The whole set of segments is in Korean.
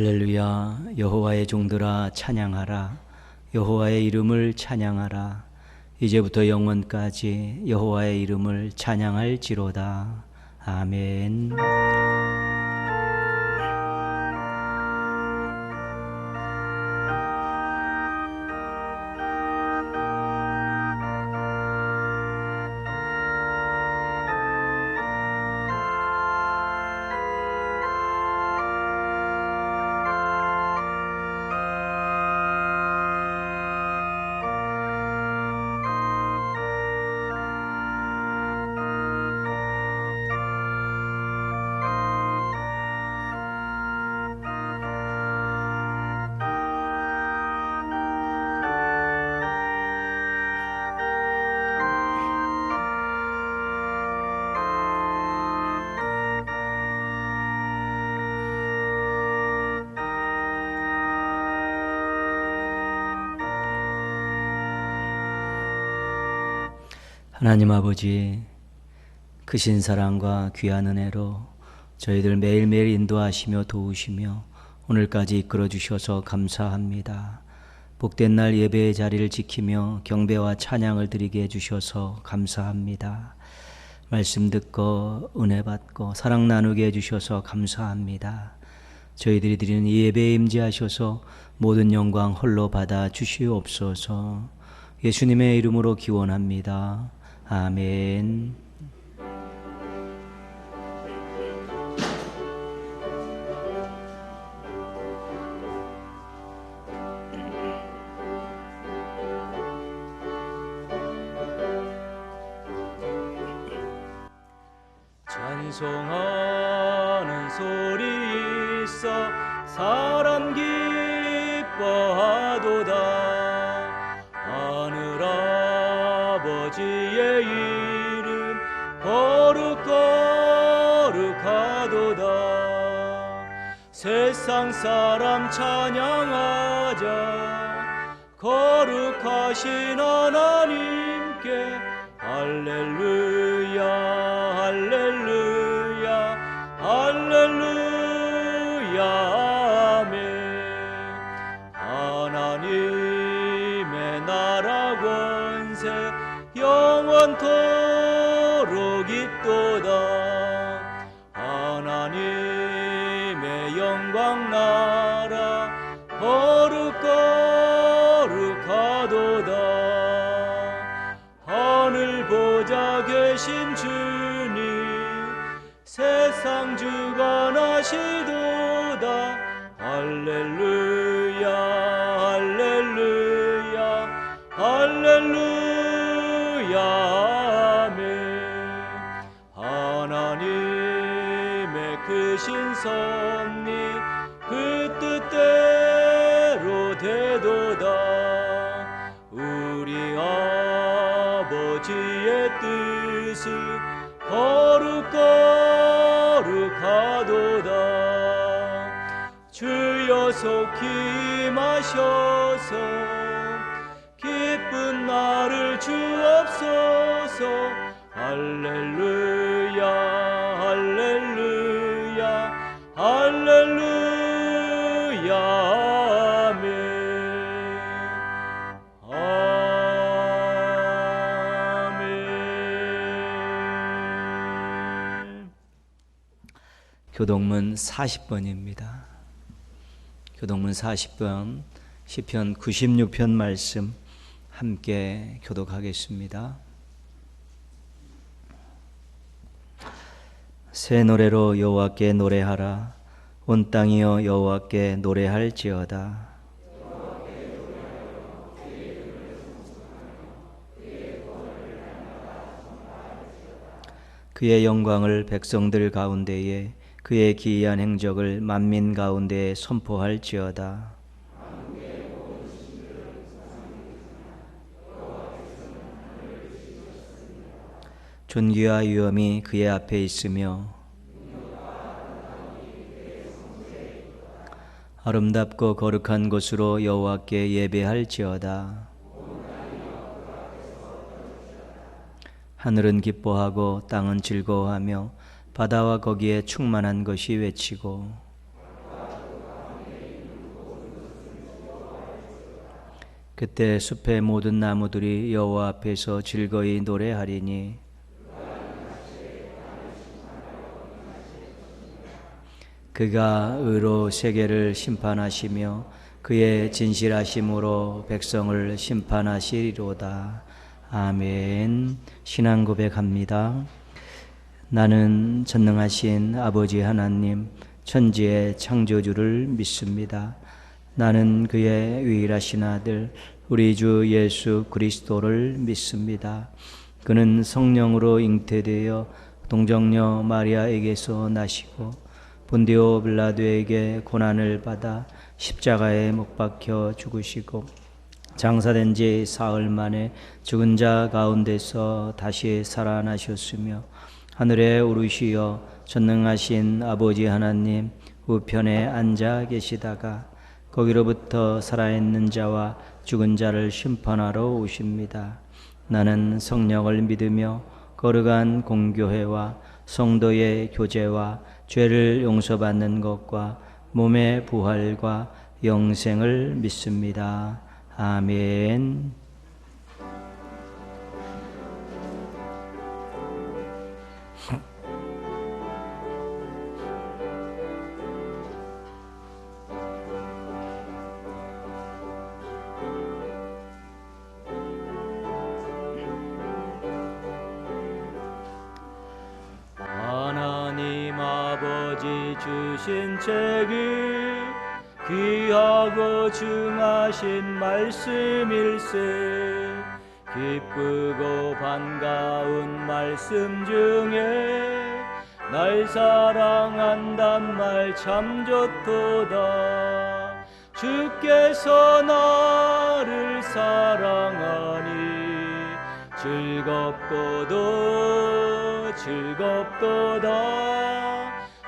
할렐루야. 여호와의 종들아 찬양하라. 여호와의 이름을 찬양하라. 이제부터 영원까지 여호와의 이름을 찬양할지로다. 아멘. 하나님 아버지, 크신 사랑과 귀한 은혜로 저희들 매일매일 인도하시며 도우시며 오늘까지 이끌어 주셔서 감사합니다. 복된 날 예배의 자리를 지키며 경배와 찬양을 드리게 해주셔서 감사합니다. 말씀 듣고 은혜 받고 사랑 나누게 해주셔서 감사합니다. 저희들이 드리는 이 예배에 임재하셔서 모든 영광 홀로 받아 주시옵소서. 예수님의 이름으로 기원합니다. 아멘. 찬송하는 소리 있어 사람 기뻐하도다. 하늘 아버지의 이름 거룩거룩하도다. 세상 사람 찬양하자. 거룩하신 하나님께 할렐루야 할렐루야 할렐루야 아멘. 하나님의 나라 권세 영원토록 있도다. 하나님의 영광 나라 거룩거룩하도다. 하늘 보좌 계신 주님 세상 주관하시도다. 할렐루야 할렐루야 할렐루야 아멘. 하나님의 크신 섭리 그 뜻대로 되도다. 우리 아버지의 뜻을 거룩거룩하도다. 주여 속히 임하셔서 기쁜 날을 주옵소서. 할렐루야 할렐루야 할렐루야 아멘. 아멘. 교동문 40번입니다. 교동문 40번 시편 96편 말씀 함께 교독하겠습니다. 새 노래로 여호와께 노래하라. 온 땅이여 여호와께 노래할지어다. 그의 영광을 백성들 가운데에 그의 기이한 행적을 만민 가운데에 선포할지어다. 존귀와 위엄이 그의 앞에 있으며 아름답고 거룩한 곳으로 여호와께 예배할지어다. 하늘은 기뻐하고 땅은 즐거워하며 바다와 거기에 충만한 것이 외치고 그때 숲의 모든 나무들이 여호와 앞에서 즐거이 노래하리니 그가 의로 세계를 심판하시며 그의 진실하심으로 백성을 심판하시리로다. 아멘. 신앙 고백합니다. 나는 전능하신 아버지 하나님 천지의 창조주를 믿습니다. 나는 그의 유일하신 아들 우리 주 예수 그리스도를 믿습니다. 그는 성령으로 잉태되어 동정녀 마리아에게서 나시고 본디오 빌라도에게 고난을 받아 십자가에 못 박혀 죽으시고 장사된 지 사흘 만에 죽은 자 가운데서 다시 살아나셨으며 하늘에 오르시어 전능하신 아버지 하나님 우편에 앉아 계시다가 거기로부터 살아있는 자와 죽은 자를 심판하러 오십니다. 나는 성령을 믿으며 거룩한 공교회와 성도의 교제와 죄를 용서받는 것과 몸의 부활과 영생을 믿습니다. 아멘. 하나님 아버지 주신 책이 귀하고 중하신 말씀일세. 기쁘고 반가운 말씀 중에 날 사랑한단 말 참 좋도다. 주께서 나를 사랑하니 즐겁도다.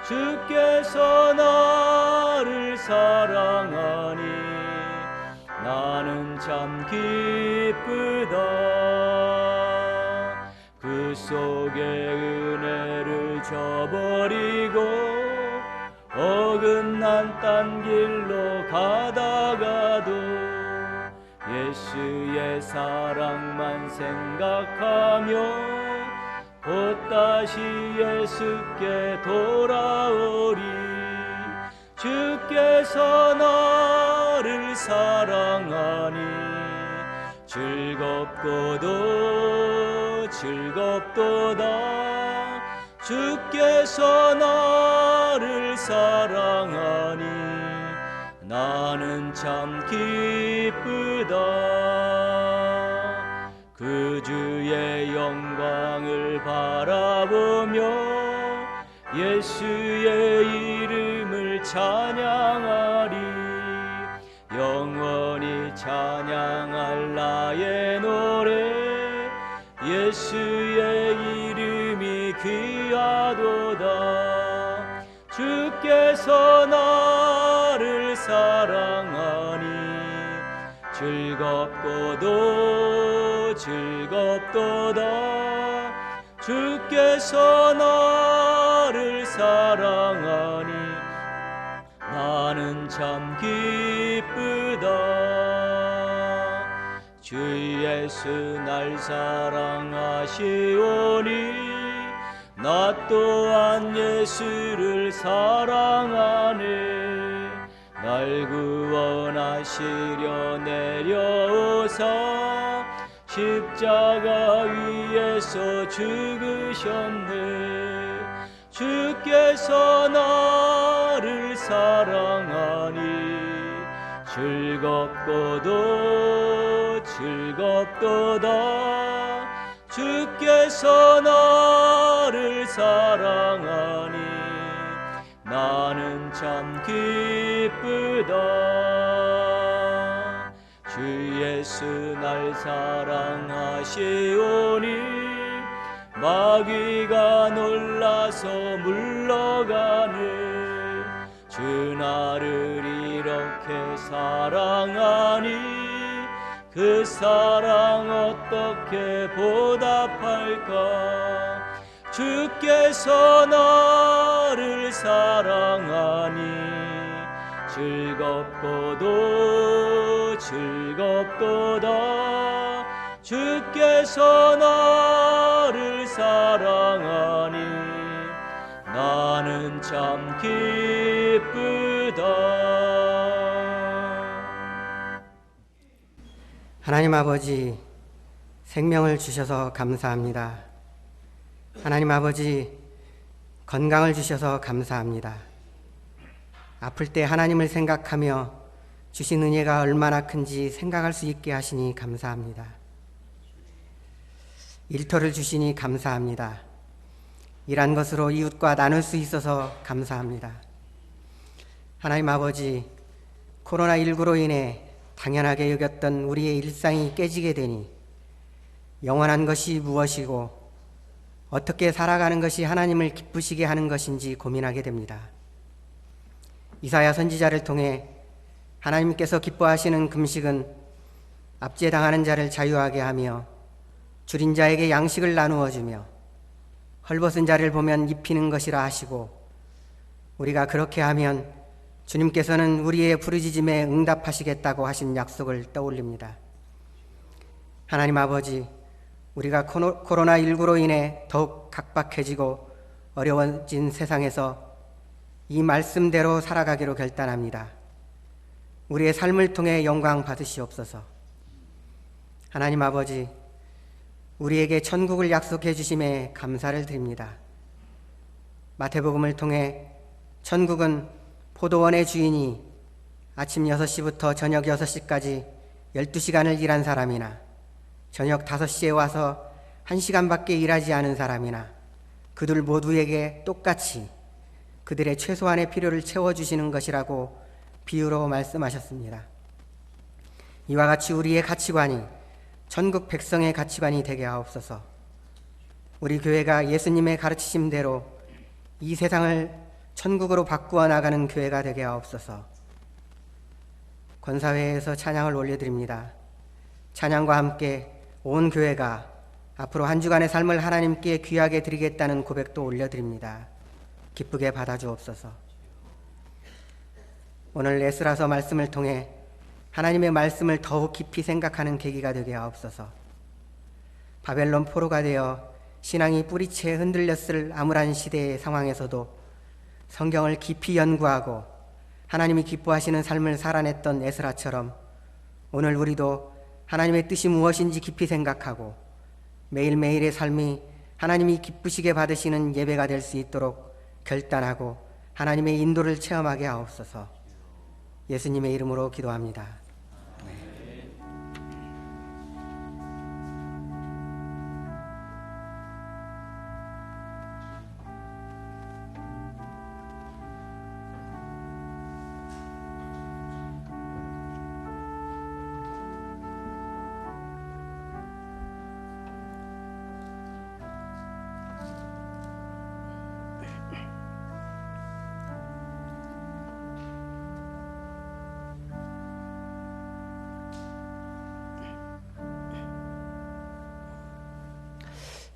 주께서 나를 사랑하니 나는 참 기쁘다. 그 속에 은혜를 저버리고 어긋난 딴 길로 가다가도 예수의 사랑만 생각하며 곧 다시 예수께 돌아오리. 주께서 나를 사랑하니 즐겁도다. 주께서 나를 사랑하니 나는 참 기쁘다. 그 주의 영광을 바라보며 예수의 이름을 찬양하리. 영원히 찬양할 나의 노래 예수의 이름이 귀하도다. 주께서 나를 사랑하니 즐겁도다. 주께서 나를 사랑하니 나는 참 기쁘다. 주 예수 날 사랑하시오니 나 또한 예수를 사랑하네. 날 구원하시려 내려오사 십자가 위에서 죽으셨네. 주께서 나를 사랑하니 즐겁도다. 주께서 나를 사랑하니 나는 참 기쁘다. 주 예수 날 사랑하시오니 마귀가 놀라서 물러가네. 주 나를 이렇게 사랑하니 그 사랑 어떻게 보답할까. 주께서 나를 사랑하니 즐겁도다. 즐겁도다. 주께서 나를 사랑하니 나는 참 기쁘다. 하나님 아버지, 생명을 주셔서 감사합니다. 하나님 아버지, 건강을 주셔서 감사합니다. 아플 때 하나님을 생각하며 주신 은혜가 얼마나 큰지 생각할 수 있게 하시니 감사합니다. 일터를 주시니 감사합니다. 일한 것으로 이웃과 나눌 수 있어서 감사합니다. 하나님 아버지, 코로나19로 인해 당연하게 여겼던 우리의 일상이 깨지게 되니 영원한 것이 무엇이고 어떻게 살아가는 것이 하나님을 기쁘시게 하는 것인지 고민하게 됩니다. 이사야 선지자를 통해 하나님께서 기뻐하시는 금식은 압제당하는 자를 자유하게 하며 줄인 자에게 양식을 나누어 주며 헐벗은 자를 보면 입히는 것이라 하시고, 우리가 그렇게 하면 주님께서는 우리의 부르짖음에 응답하시겠다고 하신 약속을 떠올립니다. 하나님 아버지, 우리가 코로나19로 인해 더욱 각박해지고 어려워진 세상에서 이 말씀대로 살아가기로 결단합니다. 우리의 삶을 통해 영광 받으시옵소서. 하나님 아버지, 우리에게 천국을 약속해 주심에 감사를 드립니다. 마태복음을 통해 천국은 포도원의 주인이 아침 6시부터 저녁 6시까지 12시간을 일한 사람이나 저녁 5시에 와서 1시간밖에 일하지 않은 사람이나 그들 모두에게 똑같이 그들의 최소한의 필요를 채워주시는 것이라고 비유로 말씀하셨습니다. 이와 같이 우리의 가치관이 전국 백성의 가치관이 되게 하옵소서. 우리 교회가 예수님의 가르치심대로 이 세상을 천국으로 바꾸어 나가는 교회가 되게 하옵소서. 권사회에서 찬양을 올려드립니다. 찬양과 함께 온 교회가 앞으로 한 주간의 삶을 하나님께 귀하게 드리겠다는 고백도 올려드립니다. 기쁘게 받아주옵소서. 오늘 에스라서 말씀을 통해 하나님의 말씀을 더욱 깊이 생각하는 계기가 되게 하옵소서. 바벨론 포로가 되어 신앙이 뿌리채 흔들렸을 암울한 시대의 상황에서도 성경을 깊이 연구하고 하나님이 기뻐하시는 삶을 살아냈던 에스라처럼 오늘 우리도 하나님의 뜻이 무엇인지 깊이 생각하고 매일매일의 삶이 하나님이 기쁘시게 받으시는 예배가 될 수 있도록 결단하고 하나님의 인도를 체험하게 하옵소서. 예수님의 이름으로 기도합니다.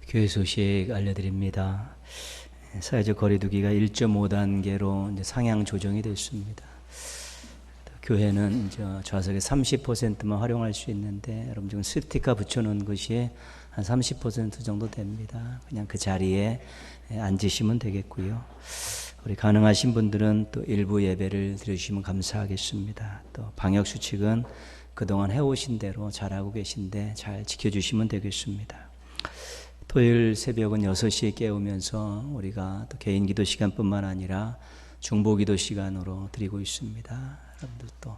교회 소식 알려드립니다. 사회적 거리두기가 1.5단계로 이제 상향 조정이 됐습니다. 교회는 좌석의 30%만 활용할 수 있는데 여러분 지금 스티커 붙여놓은 것이 한 30% 정도 됩니다. 그냥 그 자리에 앉으시면 되겠고요. 우리 가능하신 분들은 또 일부 예배를 드려주시면 감사하겠습니다. 또 방역수칙은 그동안 해오신 대로 잘하고 계신데 잘 지켜주시면 되겠습니다. 토요일 새벽은 6시에 깨우면서 우리가 또 개인 기도 시간뿐만 아니라 중보 기도 시간으로 드리고 있습니다. 여러분들 또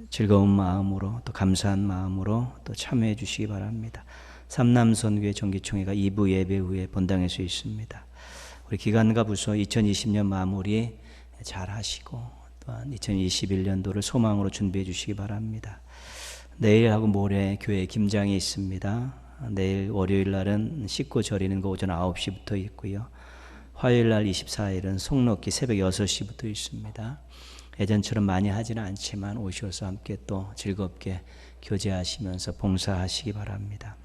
즐거운 마음으로 또 감사한 마음으로 또 참여해 주시기 바랍니다. 삼남선교회 정기총회가 2부 예배 후에 본당에서 있습니다. 우리 기관과 부서 2020년 마무리 잘 하시고 또한 2021년도를 소망으로 준비해 주시기 바랍니다. 내일하고 모레 교회 김장이 있습니다. 내일 월요일 날은 씻고 절이는 거 오전 9시부터 있고요. 화요일 날 24일은 속놓기 새벽 6시부터 있습니다. 예전처럼 많이 하지는 않지만 오셔서 함께 또 즐겁게 교제하시면서 봉사하시기 바랍니다.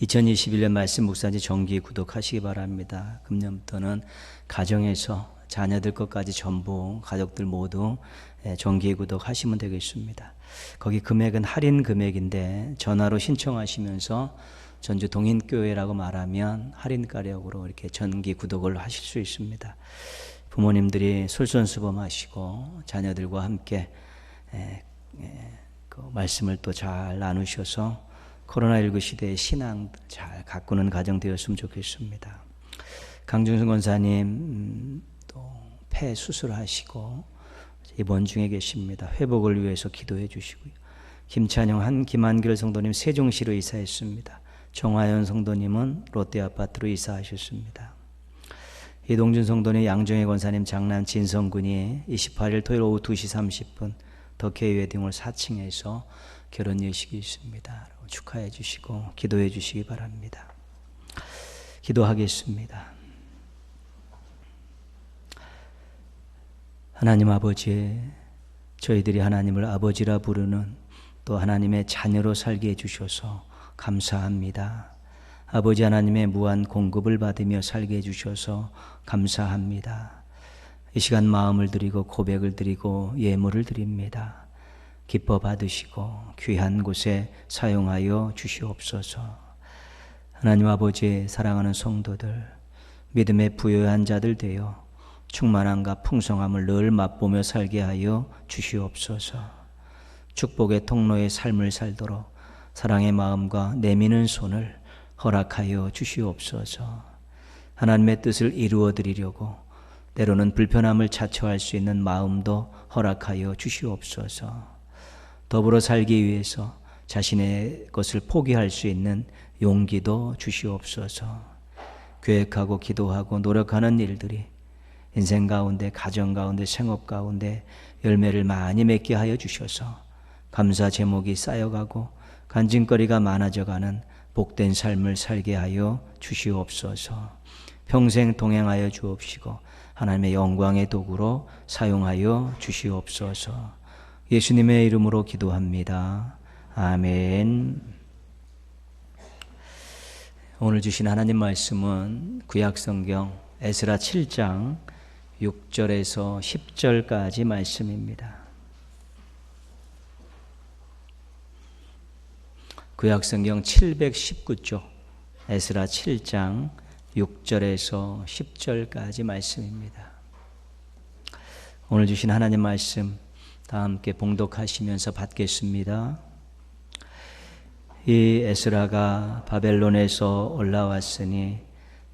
2021년 말씀 묵상지 정기 구독하시기 바랍니다. 금년부터는 가정에서 자녀들 것까지 전부 가족들 모두 정기 구독하시면 되겠습니다. 거기 금액은 할인 금액인데 전화로 신청하시면서 전주 동인교회라고 말하면 할인 가격으로 이렇게 정기 구독을 하실 수 있습니다. 부모님들이 솔선수범하시고 자녀들과 함께 그 말씀을 또 잘 나누셔서 코로나19 시대의 신앙 잘 가꾸는 가정 되었으면 좋겠습니다. 강중순 권사님 또 폐 수술하시고 입원 중에 계십니다. 회복을 위해서 기도해 주시고요. 김찬영 김한길 성도님 세종시로 이사했습니다. 정화연 성도님은 롯데아파트로 이사하셨습니다. 이동준 성도님, 양정혜 권사님 장남 진성군이 28일 토요일 오후 2시 30분 덕혜 웨딩홀 4층에서 결혼 예식이 있습니다. 축하해 주시고 기도해 주시기 바랍니다. 기도하겠습니다. 하나님 아버지, 저희들이 하나님을 아버지라 부르는 또 하나님의 자녀로 살게 해주셔서 감사합니다. 아버지 하나님의 무한 공급을 받으며 살게 해주셔서 감사합니다. 이 시간 마음을 드리고 고백을 드리고 예물을 드립니다. 기뻐 받으시고 귀한 곳에 사용하여 주시옵소서. 하나님 아버지, 사랑하는 성도들, 믿음에 부요한 자들 되어 충만함과 풍성함을 늘 맛보며 살게 하여 주시옵소서. 축복의 통로의 삶을 살도록 사랑의 마음과 내미는 손을 허락하여 주시옵소서. 하나님의 뜻을 이루어 드리려고 때로는 불편함을 자처할 수 있는 마음도 허락하여 주시옵소서. 더불어 살기 위해서 자신의 것을 포기할 수 있는 용기도 주시옵소서. 계획하고 기도하고 노력하는 일들이 인생 가운데, 가정 가운데, 생업 가운데 열매를 많이 맺게 하여 주셔서 감사 제목이 쌓여가고 간증거리가 많아져가는 복된 삶을 살게 하여 주시옵소서. 평생 동행하여 주옵시고 하나님의 영광의 도구로 사용하여 주시옵소서. 예수님의 이름으로 기도합니다. 아멘. 오늘 주신 하나님 말씀은 구약성경 에스라 7장 6절에서 10절까지 말씀입니다. 구약성경 719쪽 에스라 7장 6절에서 10절까지 말씀입니다. 오늘 주신 하나님 말씀 다 함께 봉독하시면서 받겠습니다. 이 에스라가 바벨론에서 올라왔으니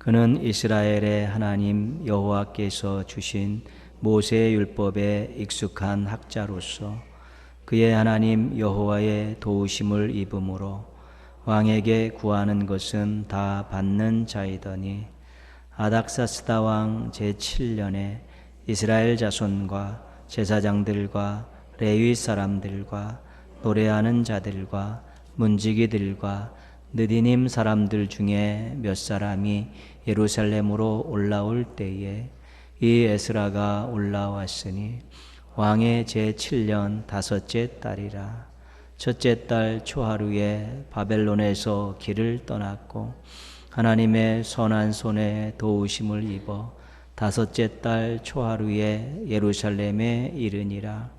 그는 이스라엘의 하나님 여호와께서 주신 모세의 율법에 익숙한 학자로서 그의 하나님 여호와의 도우심을 입음으로 왕에게 구하는 것은 다 받는 자이더니 아닥사스다 왕 제7년에 이스라엘 자손과 제사장들과 레위 사람들과 노래하는 자들과 문지기들과 느디님 사람들 중에 몇 사람이 예루살렘으로 올라올 때에 이 에스라가 올라왔으니 왕의 제7년 다섯째 달이라. 첫째 달 초하루에 바벨론에서 길을 떠났고 하나님의 선한 손에 도우심을 입어 다섯째 달 초하루에 예루살렘에 이르니라.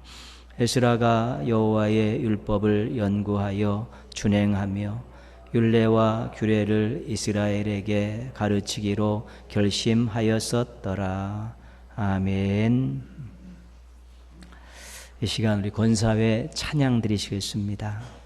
에스라가 여호와의 율법을 연구하여 준행하며 율례와 규례를 이스라엘에게 가르치기로 결심하였었더라. 아멘. 이 시간 우리 권사회 찬양 드리시겠습니다.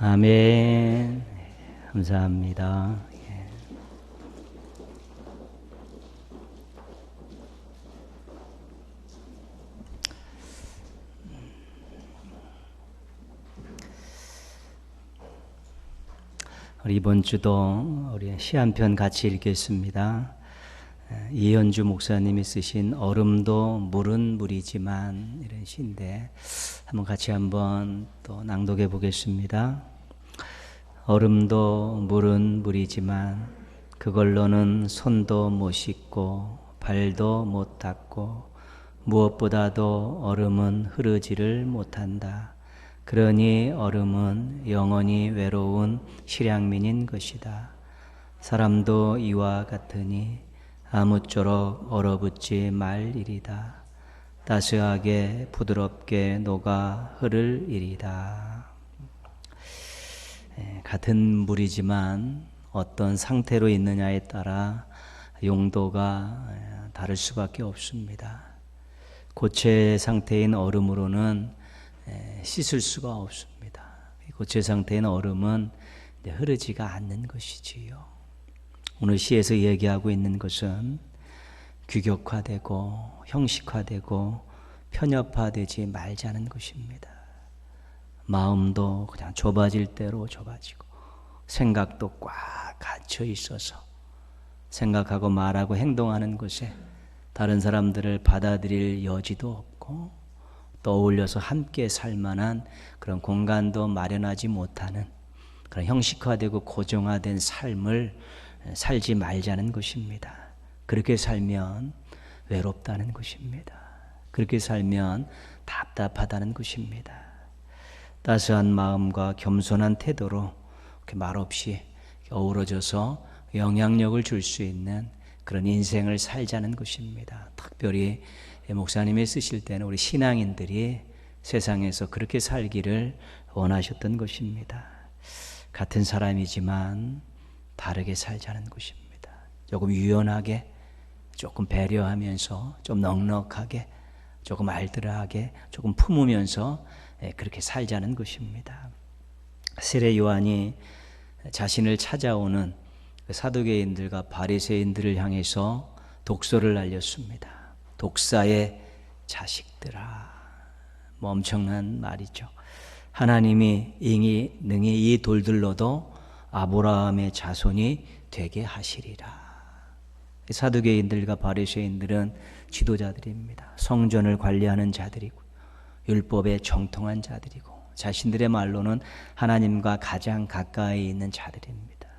아멘. 감사합니다. 우리 이번 주도 우리 시 한 편 같이 읽겠습니다. 이현주 목사님이 쓰신 얼음도 물은 물이지만 이런 시인데 한번 또 낭독해 보겠습니다. 얼음도 물은 물이지만 그걸로는 손도 못 씻고 발도 못 닦고 무엇보다도 얼음은 흐르지를 못한다. 그러니 얼음은 영원히 외로운 실향민인 것이다. 사람도 이와 같으니 아무쪼록 얼어붙지 말 일이다. 따스하게 부드럽게 녹아 흐를 일이다. 같은 물이지만 어떤 상태로 있느냐에 따라 용도가 다를 수밖에 없습니다. 고체 상태인 얼음으로는 씻을 수가 없습니다. 고체 상태인 얼음은 흐르지가 않는 것이지요. 오늘 시에서 얘기하고 있는 것은 규격화되고 형식화되고 편협화되지 말자는 것입니다. 마음도 그냥 좁아질 대로 좁아지고 생각도 꽉 갇혀 있어서 생각하고 말하고 행동하는 것에 다른 사람들을 받아들일 여지도 없고 떠올려서 함께 살 만한 그런 공간도 마련하지 못하는 그런 형식화되고 고정화된 삶을 살지 말자는 것입니다. 그렇게 살면 외롭다는 것입니다. 그렇게 살면 답답하다는 것입니다. 따스한 마음과 겸손한 태도로 이렇게 말없이 어우러져서 영향력을 줄 수 있는 그런 인생을 살자는 것입니다. 특별히 목사님이 쓰실 때는 우리 신앙인들이 세상에서 그렇게 살기를 원하셨던 것입니다. 같은 사람이지만 다르게 살자는 것입니다. 조금 유연하게, 조금 배려하면서, 좀 넉넉하게, 조금 알뜰하게, 조금 품으면서 그렇게 살자는 것입니다. 세례 요한이 자신을 찾아오는 사두개인들과 바리새인들을 향해서 독소를 날렸습니다. 독사의 자식들아. 뭐 엄청난 말이죠. 하나님이 능히 이 돌들로도 아브라함의 자손이 되게 하시리라. 사두개인들과 바리새인들은 지도자들입니다. 성전을 관리하는 자들이고 율법에 정통한 자들이고 자신들의 말로는 하나님과 가장 가까이 있는 자들입니다.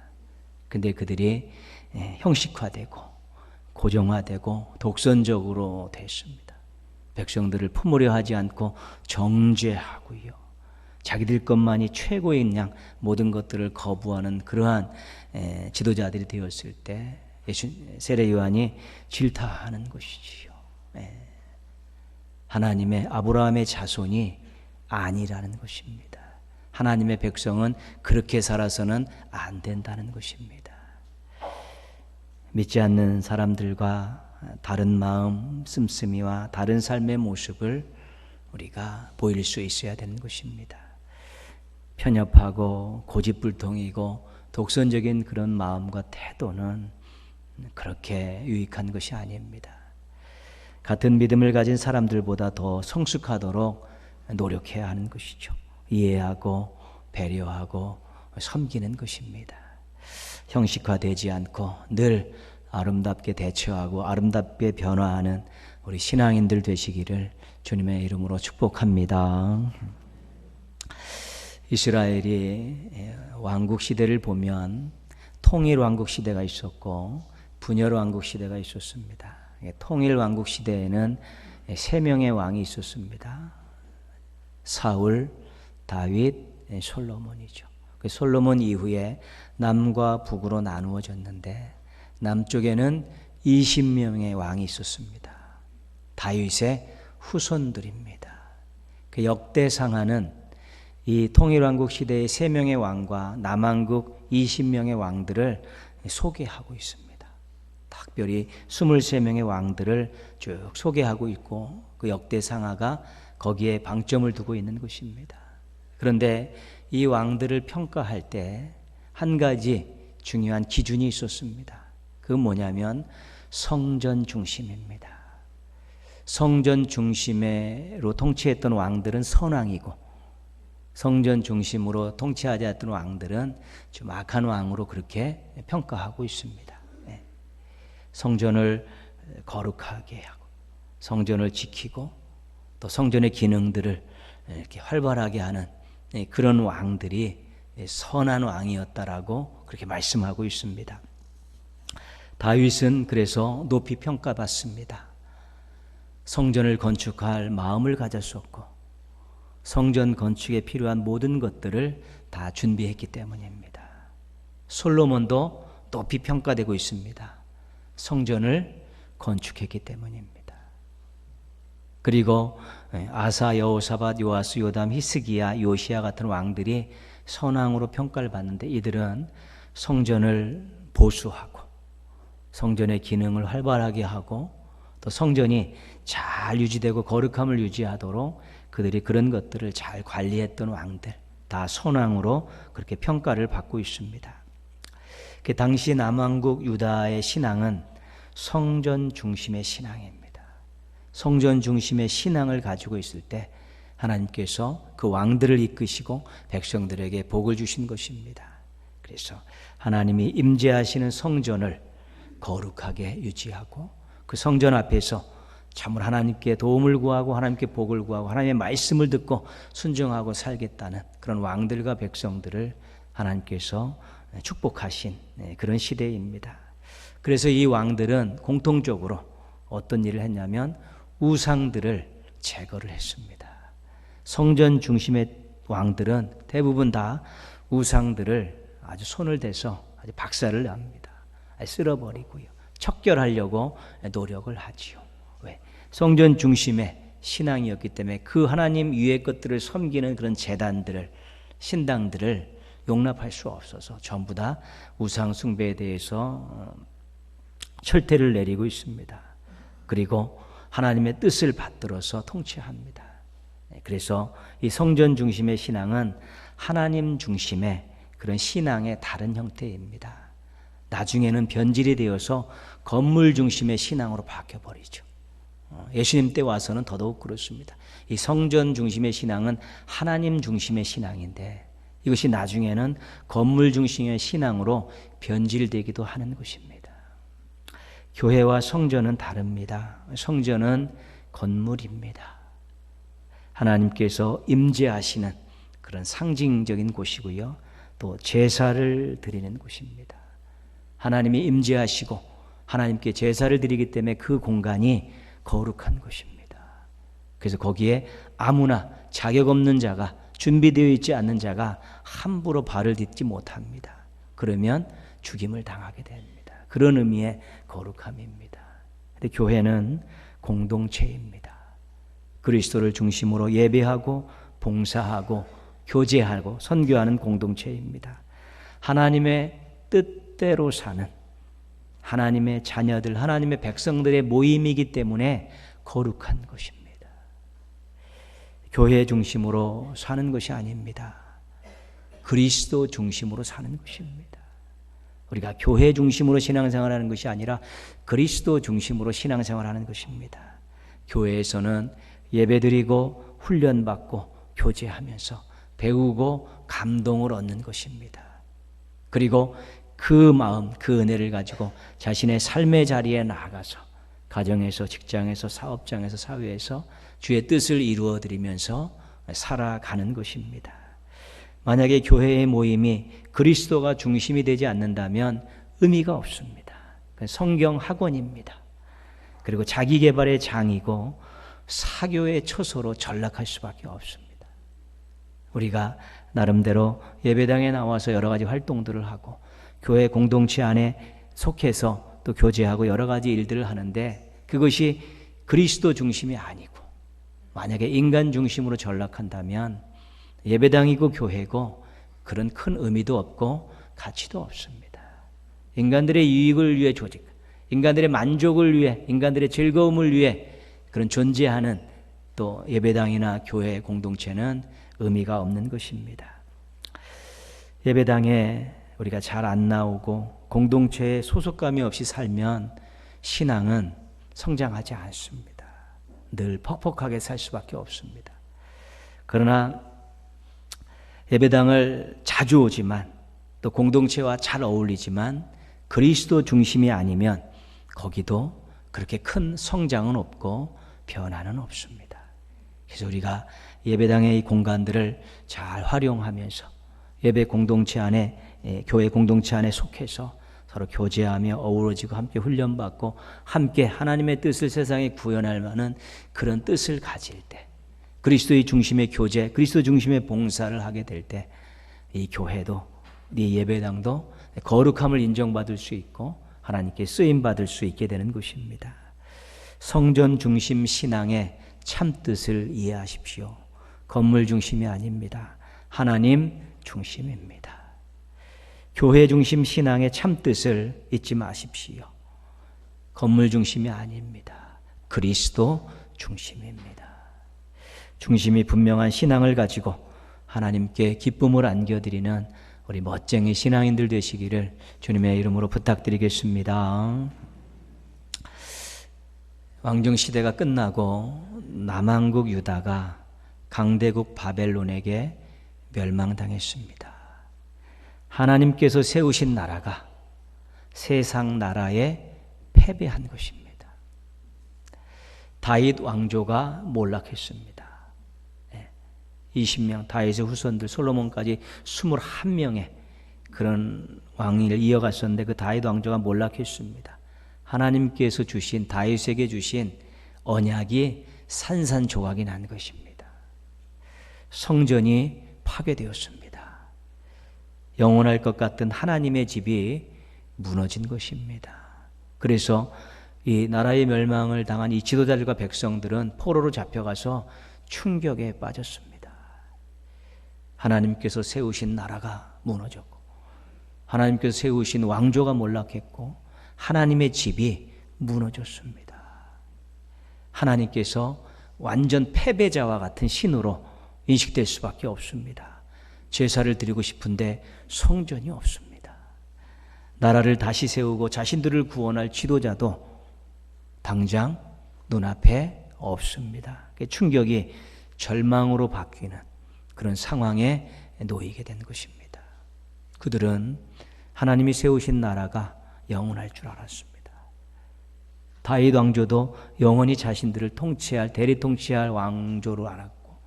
근데 그들이 형식화되고 고정화되고 독선적으로 됐습니다. 백성들을 품으려 하지 않고 정죄하고요. 자기들 것만이 최고인 양 모든 것들을 거부하는 그러한 지도자들이 되었을 때 세례 요한이 질타하는 것이지요. 하나님의 아브라함의 자손이 아니라는 것입니다. 하나님의 백성은 그렇게 살아서는 안 된다는 것입니다. 믿지 않는 사람들과 다른 마음 씀씀이와 다른 삶의 모습을 우리가 보일 수 있어야 되는 것입니다. 편협하고 고집불통이고 독선적인 그런 마음과 태도는 그렇게 유익한 것이 아닙니다. 같은 믿음을 가진 사람들보다 더 성숙하도록 노력해야 하는 것이죠. 이해하고 배려하고 섬기는 것입니다. 형식화되지 않고 늘 아름답게 대처하고 아름답게 변화하는 우리 신앙인들 되시기를 주님의 이름으로 축복합니다. 이스라엘이 왕국 시대를 보면 통일 왕국 시대가 있었고 분열 왕국 시대가 있었습니다. 통일 왕국 시대에는 3명의 왕이 있었습니다. 사울, 다윗, 솔로몬이죠. 솔로몬 이후에 남과 북으로 나누어졌는데 남쪽에는 20명의 왕이 있었습니다. 다윗의 후손들입니다. 그 역대상하는 이 통일왕국 시대의 3명의 왕과 남왕국 20명의 왕들을 소개하고 있습니다. 특별히 23명의 왕들을 쭉 소개하고 있고 그 역대상하가 거기에 방점을 두고 있는 것입니다. 그런데 이 왕들을 평가할 때 한 가지 중요한 기준이 있었습니다. 그건 뭐냐면 성전 중심입니다. 성전 중심으로 통치했던 왕들은 선왕이고, 성전 중심으로 통치하지 않았던 왕들은 좀 악한 왕으로 그렇게 평가하고 있습니다. 성전을 거룩하게 하고 성전을 지키고 또 성전의 기능들을 이렇게 활발하게 하는 그런 왕들이 선한 왕이었다라고 그렇게 말씀하고 있습니다. 다윗은 그래서 높이 평가받습니다. 성전을 건축할 마음을 가졌었고 성전 건축에 필요한 모든 것들을 다 준비했기 때문입니다. 솔로몬도 높이 평가되고 있습니다. 성전을 건축했기 때문입니다. 그리고 아사, 여호사밧, 요아스, 요담, 히스기야, 요시야 같은 왕들이 선왕으로 평가를 받는데 이들은 성전을 보수하고 성전의 기능을 활발하게 하고 또 성전이 잘 유지되고 거룩함을 유지하도록 그들이 그런 것들을 잘 관리했던 왕들, 다 선왕으로 그렇게 평가를 받고 있습니다. 그 당시 남왕국 유다의 신앙은 성전 중심의 신앙입니다. 성전 중심의 신앙을 가지고 있을 때 하나님께서 그 왕들을 이끄시고 백성들에게 복을 주신 것입니다. 그래서 하나님이 임재하시는 성전을 거룩하게 유지하고 그 성전 앞에서 참으로 하나님께 도움을 구하고 하나님께 복을 구하고 하나님의 말씀을 듣고 순종하고 살겠다는 그런 왕들과 백성들을 하나님께서 축복하신 그런 시대입니다. 그래서 이 왕들은 공통적으로 어떤 일을 했냐면 우상들을 제거를 했습니다. 성전 중심의 왕들은 대부분 다 우상들을 아주 손을 대서 아주 박살을 납니다. 쓸어버리고요. 척결하려고 노력을 하지요. 왜? 성전 중심의 신앙이었기 때문에 그 하나님 위의 것들을 섬기는 그런 제단들을, 신당들을 용납할 수 없어서 전부 다 우상 숭배에 대해서 철퇴를 내리고 있습니다. 그리고 하나님의 뜻을 받들어서 통치합니다. 그래서 이 성전 중심의 신앙은 하나님 중심의 그런 신앙의 다른 형태입니다. 나중에는 변질이 되어서 건물 중심의 신앙으로 바뀌어버리죠. 예수님 때 와서는 더더욱 그렇습니다. 이 성전 중심의 신앙은 하나님 중심의 신앙인데 이것이 나중에는 건물 중심의 신앙으로 변질되기도 하는 것입니다. 교회와 성전은 다릅니다. 성전은 건물입니다. 하나님께서 임재하시는 그런 상징적인 곳이고요. 또 제사를 드리는 곳입니다. 하나님이 임재하시고 하나님께 제사를 드리기 때문에 그 공간이 거룩한 곳입니다. 그래서 거기에 아무나 자격 없는 자가, 준비되어 있지 않는 자가 함부로 발을 딛지 못합니다. 그러면 죽임을 당하게 됩니다. 그런 의미의 거룩함입니다. 근데 교회는 공동체입니다. 그리스도를 중심으로 예배하고 봉사하고 교제하고 선교하는 공동체입니다. 하나님의 뜻대로 사는 하나님의 자녀들, 하나님의 백성들의 모임이기 때문에 거룩한 것입니다. 교회 중심으로 사는 것이 아닙니다. 그리스도 중심으로 사는 것입니다. 우리가 교회 중심으로 신앙생활하는 것이 아니라 그리스도 중심으로 신앙생활하는 것입니다. 교회에서는 예배드리고 훈련받고 교제하면서 배우고 감동을 얻는 것입니다. 그리고 그 마음, 그 은혜를 가지고 자신의 삶의 자리에 나아가서 가정에서, 직장에서, 사업장에서, 사회에서 주의 뜻을 이루어드리면서 살아가는 것입니다. 만약에 교회의 모임이 그리스도가 중심이 되지 않는다면 의미가 없습니다. 성경 학원입니다. 그리고 자기 개발의 장이고 사교의 처소로 전락할 수밖에 없습니다. 우리가 나름대로 예배당에 나와서 여러 가지 활동들을 하고 교회 공동체 안에 속해서 또 교제하고 여러 가지 일들을 하는데 그것이 그리스도 중심이 아니고 만약에 인간 중심으로 전락한다면 예배당이고 교회고 그런 큰 의미도 없고 가치도 없습니다. 인간들의 유익을 위해 조직, 인간들의 만족을 위해, 인간들의 즐거움을 위해 그런 존재하는 또 예배당이나 교회 공동체는 의미가 없는 것입니다. 예배당에 우리가 잘 안 나오고 공동체에 소속감이 없이 살면 신앙은 성장하지 않습니다. 늘 퍽퍽하게 살 수밖에 없습니다. 그러나 예배당을 자주 오지만 또 공동체와 잘 어울리지만 그리스도 중심이 아니면 거기도 그렇게 큰 성장은 없고 변화는 없습니다. 그래서 우리가 예배당의 이 공간들을 잘 활용하면서 예배 공동체 안에, 교회 공동체 안에 속해서 서로 교제하며 어우러지고 함께 훈련받고 함께 하나님의 뜻을 세상에 구현할 만한 그런 뜻을 가질 때, 그리스도의 중심의 교제, 그리스도 중심의 봉사를 하게 될 때 이 교회도, 이 예배당도 거룩함을 인정받을 수 있고 하나님께 쓰임받을 수 있게 되는 것입니다. 성전 중심 신앙의 참뜻을 이해하십시오. 건물 중심이 아닙니다. 하나님 중심입니다. 교회 중심 신앙의 참뜻을 잊지 마십시오. 건물 중심이 아닙니다. 그리스도 중심입니다. 중심이 분명한 신앙을 가지고 하나님께 기쁨을 안겨드리는 우리 멋쟁이 신앙인들 되시기를 주님의 이름으로 부탁드리겠습니다. 왕정시대가 끝나고 남왕국 유다가 강대국 바벨론에게 멸망당했습니다. 하나님께서 세우신 나라가 세상 나라에 패배한 것입니다. 다윗 왕조가 몰락했습니다. 20명, 다윗의 후손들 솔로몬까지 21명의 그런 왕위를 이어갔었는데 그 다윗 왕조가 몰락했습니다. 하나님께서 주신, 다윗에게 주신 언약이 산산조각이 난 것입니다. 성전이 파괴되었습니다. 영원할 것 같은 하나님의 집이 무너진 것입니다. 그래서 이 나라의 멸망을 당한 이 지도자들과 백성들은 포로로 잡혀가서 충격에 빠졌습니다. 하나님께서 세우신 나라가 무너졌고 하나님께서 세우신 왕조가 몰락했고 하나님의 집이 무너졌습니다. 하나님께서 완전 패배자와 같은 신으로 인식될 수밖에 없습니다. 제사를 드리고 싶은데 성전이 없습니다. 나라를 다시 세우고 자신들을 구원할 지도자도 당장 눈앞에 없습니다. 충격이 절망으로 바뀌는 그런 상황에 놓이게 된 것입니다. 그들은 하나님이 세우신 나라가 영원할 줄 알았습니다. 다윗 왕조도 영원히 자신들을 통치할, 대리 통치할 왕조로 알았고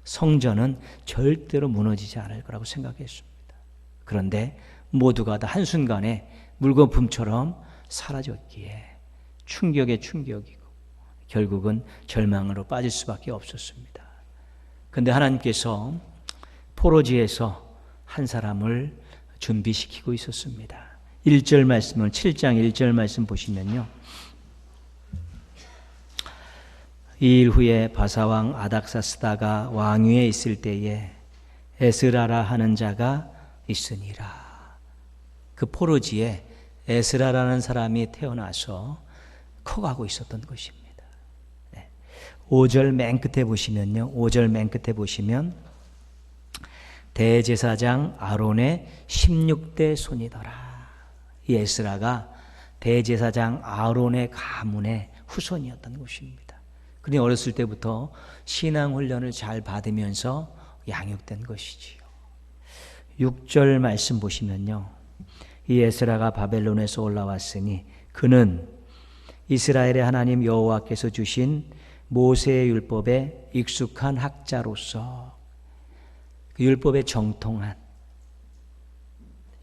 성전은 절대로 무너지지 않을 거라고 생각했습니다. 그런데 모두가 다 한순간에 물거품처럼 사라졌기에 충격에 충격이고 결국은 절망으로 빠질 수밖에 없었습니다. 그런데 하나님께서 포로지에서 한 사람을 준비시키고 있었습니다. 1절 말씀을 7장 1절 말씀 보시면요. 이 일 후에 바사왕 아닥사스다가 왕위에 있을 때에 에스라라 하는 자가 있으니라. 그 포로지에 에스라라는 사람이 태어나서 커가고 있었던 것입니다. 5절 맨 끝에 보시면요. 5절 맨 끝에 보시면 대제사장 아론의 16대 손이더라. 이 에스라가 대제사장 아론의 가문의 후손이었던 것입니다. 그러니 어렸을 때부터 신앙 훈련을 잘 받으면서 양육된 것이지요. 6절 말씀 보시면요. 이 에스라가 바벨론에서 올라왔으니 그는 이스라엘의 하나님 여호와께서 주신 모세의 율법에 익숙한 학자로서 그 율법에 정통한,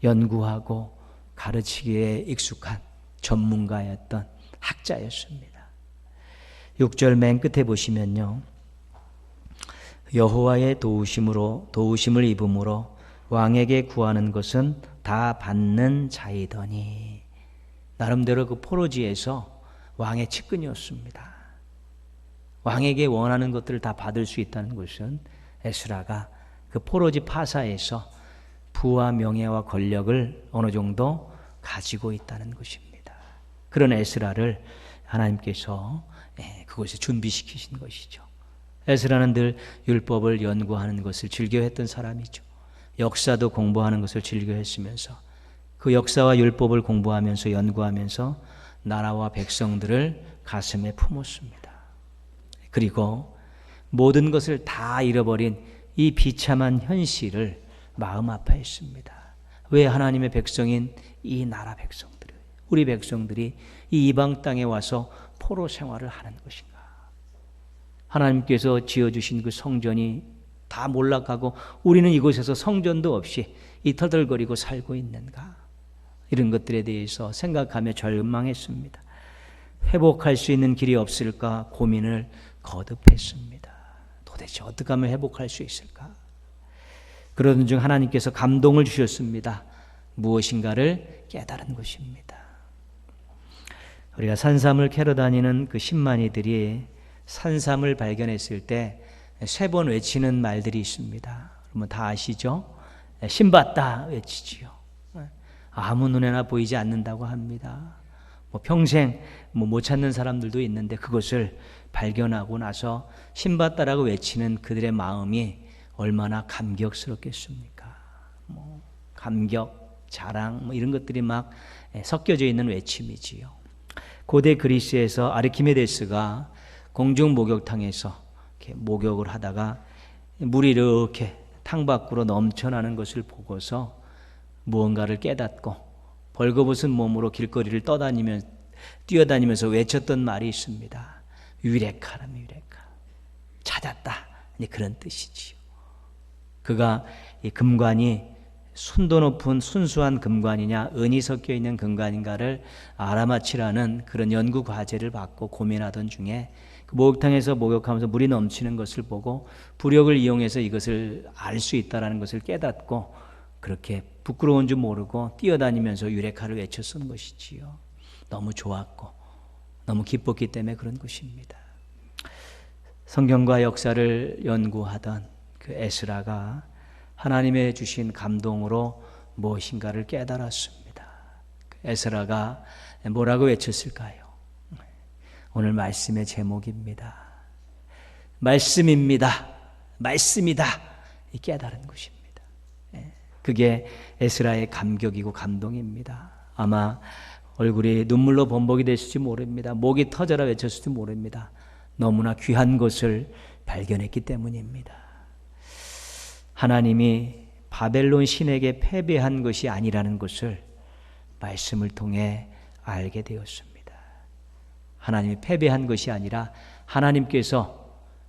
연구하고 가르치기에 익숙한 전문가였던 학자였습니다. 6절 맨 끝에 보시면요. 여호와의 도우심을 입음으로 왕에게 구하는 것은 다 받는 자이더니, 나름대로 그 포로지에서 왕의 측근이었습니다. 왕에게 원하는 것들을 다 받을 수 있다는 것은 에스라가 그 포로지 파사에서 부와 명예와 권력을 어느 정도 가지고 있다는 것입니다. 그런 에스라를 하나님께서 그곳에 준비시키신 것이죠. 에스라는 늘 율법을 연구하는 것을 즐겨했던 사람이죠. 역사도 공부하는 것을 즐겨 했으면서 그 역사와 율법을 공부하면서 연구하면서 나라와 백성들을 가슴에 품었습니다. 그리고 모든 것을 다 잃어버린 이 비참한 현실을 마음 아파했습니다. 왜 하나님의 백성인 이 나라 백성들이, 우리 백성들이 이 이방 땅에 와서 포로 생활을 하는 것인가? 하나님께서 지어주신 그 성전이 다 몰락하고 우리는 이곳에서 성전도 없이 이터들거리고 살고 있는가? 이런 것들에 대해서 생각하며 절망했습니다. 회복할 수 있는 길이 없을까 고민을 거듭했습니다. 도대체 어떻게 하면 회복할 수 있을까? 그러던 중 하나님께서 감동을 주셨습니다. 무엇인가를 깨달은 것입니다. 우리가 산삼을 캐러 다니는 그 신만이들이 산삼을 발견했을 때 3번 외치는 말들이 있습니다. 그러면 다 아시죠? 신봤다 외치지요. 아무 눈에나 보이지 않는다고 합니다. 평생 못 찾는 사람들도 있는데 그것을 발견하고 나서 신봤다라고 외치는 그들의 마음이 얼마나 감격스럽겠습니까? 감격, 자랑 이런 것들이 막 섞여져 있는 외침이지요. 고대 그리스에서 아르키메데스가 공중 목욕탕에서 이렇게 목욕을 하다가 물이 이렇게 탕 밖으로 넘쳐나는 것을 보고서 무언가를 깨닫고 벌거벗은 몸으로 길거리를 뛰어다니면서 외쳤던 말이 있습니다. 유레카라며 유레카. 찾았다. 그런 뜻이지요. 그가 이 금관이 순도 높은 순수한 금관이냐 은이 섞여 있는 금관인가를 알아맞히라는 그런 연구 과제를 받고 고민하던 중에 그 목욕탕에서 목욕하면서 물이 넘치는 것을 보고 부력을 이용해서 이것을 알 수 있다는 것을 깨닫고 그렇게 부끄러운 줄 모르고 뛰어다니면서 유레카를 외쳤던 것이지요. 너무 좋았고 너무 기뻤기 때문에 그런 것입니다. 성경과 역사를 연구하던 그 에스라가 하나님의 주신 감동으로 무엇인가를 깨달았습니다. 에스라가 뭐라고 외쳤을까요? 오늘 말씀의 제목입니다. 말씀입니다. 말씀이다. 이 깨달은 것입니다. 그게 에스라의 감격이고 감동입니다. 아마 얼굴이 눈물로 범벅이 됐을지 모릅니다. 목이 터져라 외쳤을지 모릅니다. 너무나 귀한 것을 발견했기 때문입니다. 하나님이 바벨론 신에게 패배한 것이 아니라는 것을 말씀을 통해 알게 되었습니다. 하나님이 패배한 것이 아니라 하나님께서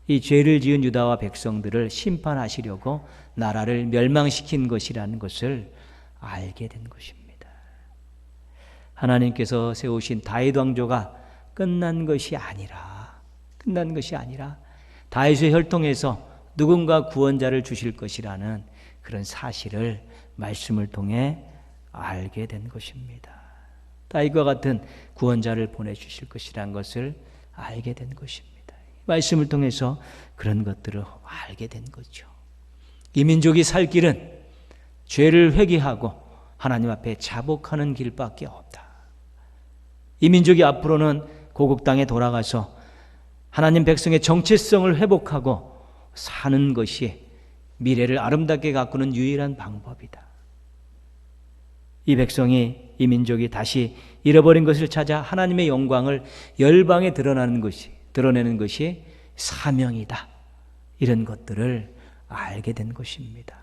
이 죄를 지은 유다와 백성들을 심판하시려고 나라를 멸망시킨 것이라는 것을 알게 된 것입니다. 하나님께서 세우신 다윗 왕조가 끝난 것이 아니라 다윗의 혈통에서 누군가 구원자를 주실 것이라는 그런 사실을 말씀을 통해 알게 된 것입니다. 다윗과 같은 구원자를 보내주실 것이라는 것을 알게 된 것입니다. 말씀을 통해서 그런 것들을 알게 된 거죠. 이 민족이 살 길은 죄를 회개하고 하나님 앞에 자복하는 길밖에 없다. 이 민족이 앞으로는 고국 땅에 돌아가서 하나님 백성의 정체성을 회복하고 사는 것이 미래를 아름답게 가꾸는 유일한 방법이다. 이 백성이, 이 민족이 다시 잃어버린 것을 찾아 하나님의 영광을 열방에 드러내는 것이 사명이다. 이런 것들을 알게 된 것입니다.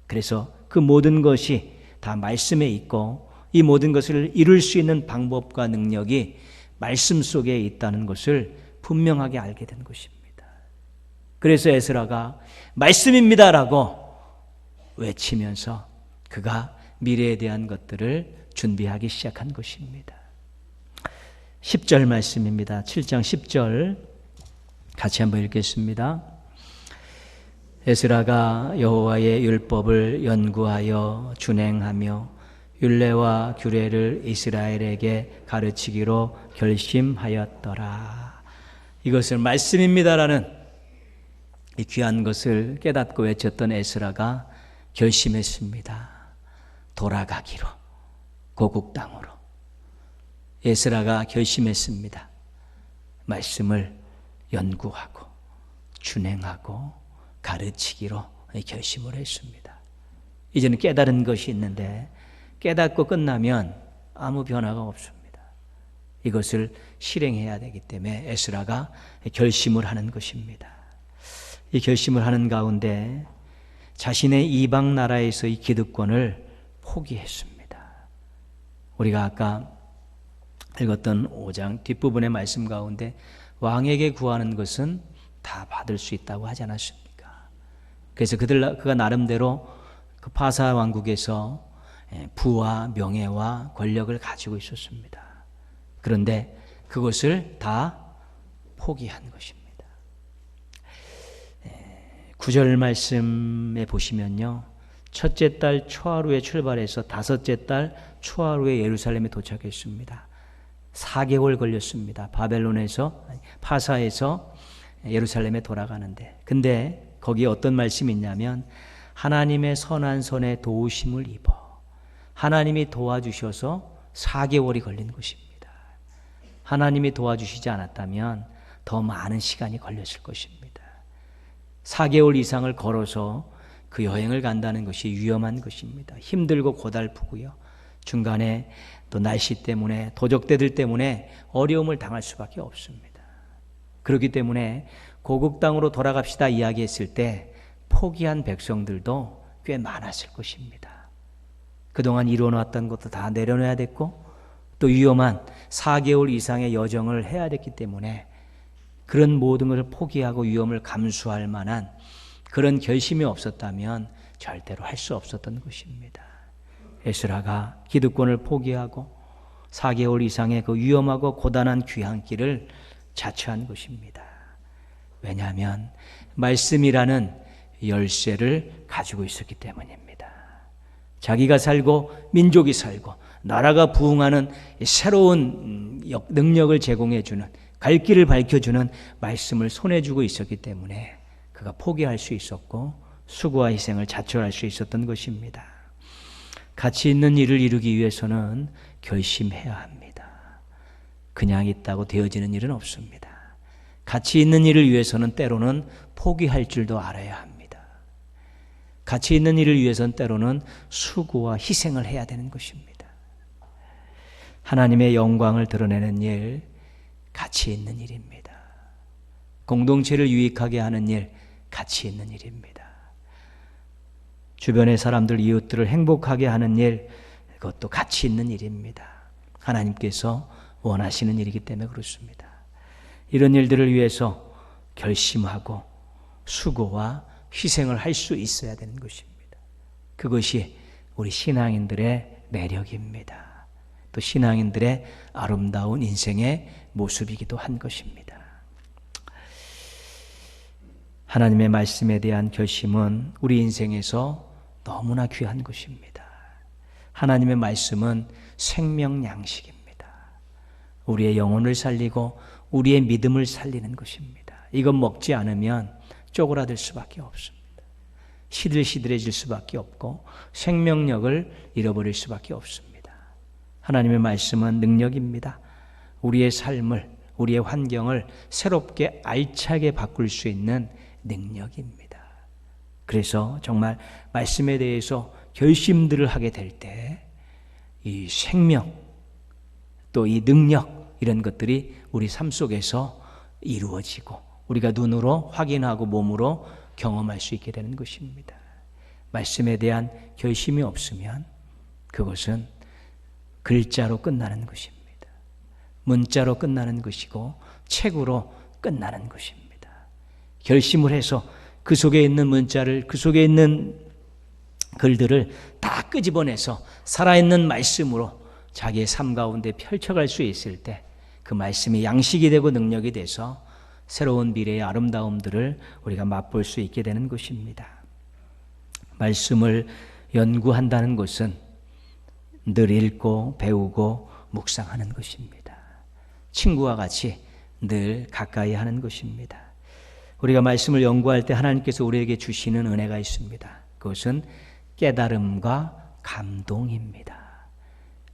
그래서 그 모든 것이 다 말씀에 있고 이 모든 것을 이룰 수 있는 방법과 능력이 말씀 속에 있다는 것을 분명하게 알게 된 것입니다. 그래서 에스라가 말씀입니다라고 외치면서 그가 미래에 대한 것들을 준비하기 시작한 것입니다. 10절 말씀입니다. 7장 10절 같이 한번 읽겠습니다. 에스라가 여호와의 율법을 연구하여 준행하며 율례와 규례를 이스라엘에게 가르치기로 결심하였더라. 이것을 말씀입니다라는 이 귀한 것을 깨닫고 외쳤던 에스라가 결심했습니다. 돌아가기로, 고국 땅으로. 에스라가 결심했습니다. 말씀을 연구하고 준행하고 가르치기로 결심을 했습니다. 이제는 깨달은 것이 있는데 깨닫고 끝나면 아무 변화가 없습니다. 이것을 실행해야 되기 때문에 에스라가 결심을 하는 것입니다. 이 결심을 하는 가운데 자신의 이방 나라에서의 기득권을 포기했습니다. 우리가 아까 읽었던 5장 뒷부분의 말씀 가운데 왕에게 구하는 것은 다 받을 수 있다고 하지 않았습니까? 그래서 그가 나름대로 그 파사 왕국에서 부와 명예와 권력을 가지고 있었습니다. 그런데 그것을 다 포기한 것입니다. 9절 말씀에 보시면요, 첫째 달 초하루에 출발해서 다섯째 달 초하루에 예루살렘에 도착했습니다. 4개월 걸렸습니다. 파사에서 예루살렘에 돌아가는데, 근데 거기에 어떤 말씀이 있냐면 하나님의 선한 손에 도우심을 입어 하나님이 도와주셔서 4개월이 걸린 것입니다. 하나님이 도와주시지 않았다면 더 많은 시간이 걸렸을 것입니다. 4개월 이상을 걸어서 그 여행을 간다는 것이 위험한 것입니다. 힘들고 고달프고요. 중간에 또 날씨 때문에 도적대들 때문에 어려움을 당할 수밖에 없습니다. 그렇기 때문에 고국 땅으로 돌아갑시다 이야기했을 때 포기한 백성들도 꽤 많았을 것입니다. 그동안 이루어놨던 것도 다 내려놔야 됐고 또 위험한 4개월 이상의 여정을 해야 됐기 때문에 그런 모든 것을 포기하고 위험을 감수할 만한 그런 결심이 없었다면 절대로 할 수 없었던 것입니다. 에스라가 기득권을 포기하고 4개월 이상의 그 위험하고 고단한 귀향길을 자처한 것입니다. 왜냐하면 말씀이라는 열쇠를 가지고 있었기 때문입니다. 자기가 살고 민족이 살고 나라가 부흥하는 새로운 능력을 제공해주는, 갈 길을 밝혀주는 말씀을 손에 쥐고 있었기 때문에 그가 포기할 수 있었고 수고와 희생을 자처할 수 있었던 것입니다. 가치 있는 일을 이루기 위해서는 결심해야 합니다. 그냥 있다고 되어지는 일은 없습니다. 가치 있는 일을 위해서는 때로는 포기할 줄도 알아야 합니다. 가치 있는 일을 위해서는 때로는 수고와 희생을 해야 되는 것입니다. 하나님의 영광을 드러내는 일, 가치 있는 일입니다. 공동체를 유익하게 하는 일, 가치 있는 일입니다. 주변의 사람들, 이웃들을 행복하게 하는 일, 그것도 가치 있는 일입니다. 하나님께서 원하시는 일이기 때문에 그렇습니다. 이런 일들을 위해서 결심하고 수고와 희생을 할 수 있어야 되는 것입니다. 그것이 우리 신앙인들의 매력입니다. 또 신앙인들의 아름다운 인생의 모습이기도 한 것입니다. 하나님의 말씀에 대한 결심은 우리 인생에서 너무나 귀한 것입니다. 하나님의 말씀은 생명 양식입니다. 우리의 영혼을 살리고 우리의 믿음을 살리는 것입니다. 이건 먹지 않으면 쪼그라들 수밖에 없습니다. 시들시들해질 수밖에 없고 생명력을 잃어버릴 수밖에 없습니다. 하나님의 말씀은 능력입니다. 우리의 삶을, 우리의 환경을 새롭게 알차게 바꿀 수 있는 능력입니다. 그래서 정말 말씀에 대해서 결심들을 하게 될 때 이 생명, 또 이 능력, 이런 것들이 우리 삶 속에서 이루어지고 우리가 눈으로 확인하고 몸으로 경험할 수 있게 되는 것입니다. 말씀에 대한 결심이 없으면 그것은 글자로 끝나는 것입니다. 문자로 끝나는 것이고 책으로 끝나는 것입니다. 결심을 해서 그 속에 있는 문자를, 그 속에 있는 글들을 다 끄집어내서 살아있는 말씀으로 자기의 삶 가운데 펼쳐갈 수 있을 때 그 말씀이 양식이 되고 능력이 돼서 새로운 미래의 아름다움들을 우리가 맛볼 수 있게 되는 것입니다. 말씀을 연구한다는 것은 늘 읽고 배우고 묵상하는 것입니다. 친구와 같이 늘 가까이 하는 것입니다. 우리가 말씀을 연구할 때 하나님께서 우리에게 주시는 은혜가 있습니다. 그것은 깨달음과 감동입니다.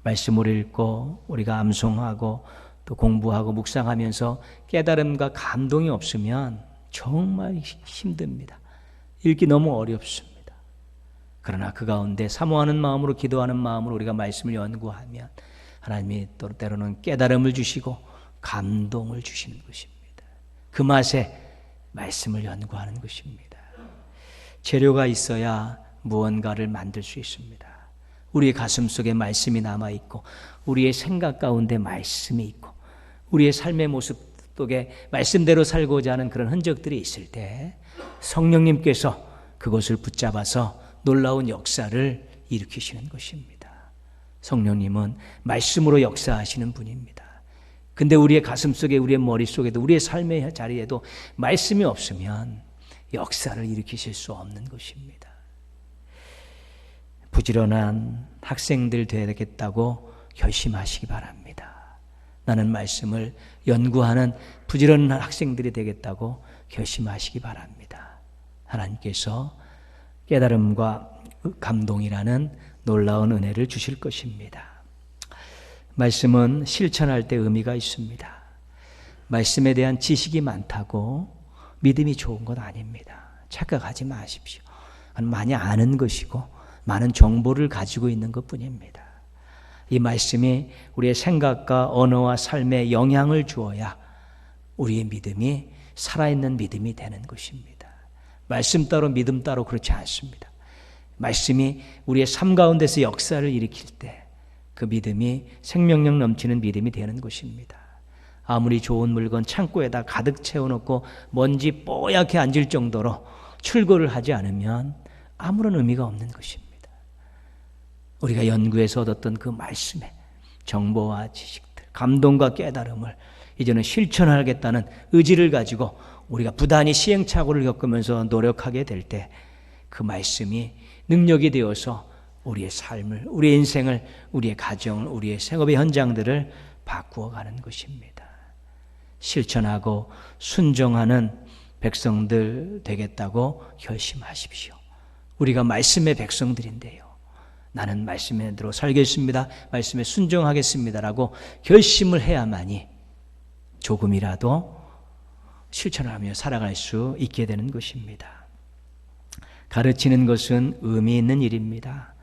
말씀을 읽고 우리가 암송하고 또 공부하고 묵상하면서 깨달음과 감동이 없으면 정말 힘듭니다. 읽기 너무 어렵습니다. 그러나 그 가운데 사모하는 마음으로 기도하는 마음으로 우리가 말씀을 연구하면 하나님이 또 때로는 깨달음을 주시고 감동을 주시는 것입니다. 그 맛에 말씀을 연구하는 것입니다. 재료가 있어야 무언가를 만들 수 있습니다. 우리의 가슴 속에 말씀이 남아있고 우리의 생각 가운데 말씀이 있고 우리의 삶의 모습 속에 말씀대로 살고자 하는 그런 흔적들이 있을 때 성령님께서 그것을 붙잡아서 놀라운 역사를 일으키시는 것입니다. 성령님은 말씀으로 역사하시는 분입니다. 근데 우리의 가슴 속에 우리의 머릿속에도 우리의 삶의 자리에도 말씀이 없으면 역사를 일으키실 수 없는 것입니다. 부지런한 학생들 되겠다고 결심하시기 바랍니다. 나는 말씀을 연구하는 부지런한 학생들이 되겠다고 결심하시기 바랍니다. 하나님께서 깨달음과 감동이라는 놀라운 은혜를 주실 것입니다. 말씀은 실천할 때 의미가 있습니다. 말씀에 대한 지식이 많다고 믿음이 좋은 건 아닙니다. 착각하지 마십시오. 많이 아는 것이고 많은 정보를 가지고 있는 것뿐입니다. 이 말씀이 우리의 생각과 언어와 삶에 영향을 주어야 우리의 믿음이 살아있는 믿음이 되는 것입니다. 말씀 따로 믿음 따로 그렇지 않습니다. 말씀이 우리의 삶 가운데서 역사를 일으킬 때 그 믿음이 생명력 넘치는 믿음이 되는 것입니다. 아무리 좋은 물건 창고에다 가득 채워놓고 먼지 뽀얗게 앉을 정도로 출고를 하지 않으면 아무런 의미가 없는 것입니다. 우리가 연구해서 얻었던 그 말씀의 정보와 지식들, 감동과 깨달음을 이제는 실천하겠다는 의지를 가지고 우리가 부단히 시행착오를 겪으면서 노력하게 될 때 그 말씀이 능력이 되어서 우리의 삶을, 우리의 인생을, 우리의 가정을, 우리의 생업의 현장들을 바꾸어가는 것입니다. 실천하고 순종하는 백성들 되겠다고 결심하십시오. 우리가 말씀의 백성들인데요. 나는 말씀대로 살겠습니다. 말씀에 순종하겠습니다라고 결심을 해야만이 조금이라도 실천을 하며 살아갈 수 있게 되는 것입니다. 가르치는 것은 의미 있는 일입니다.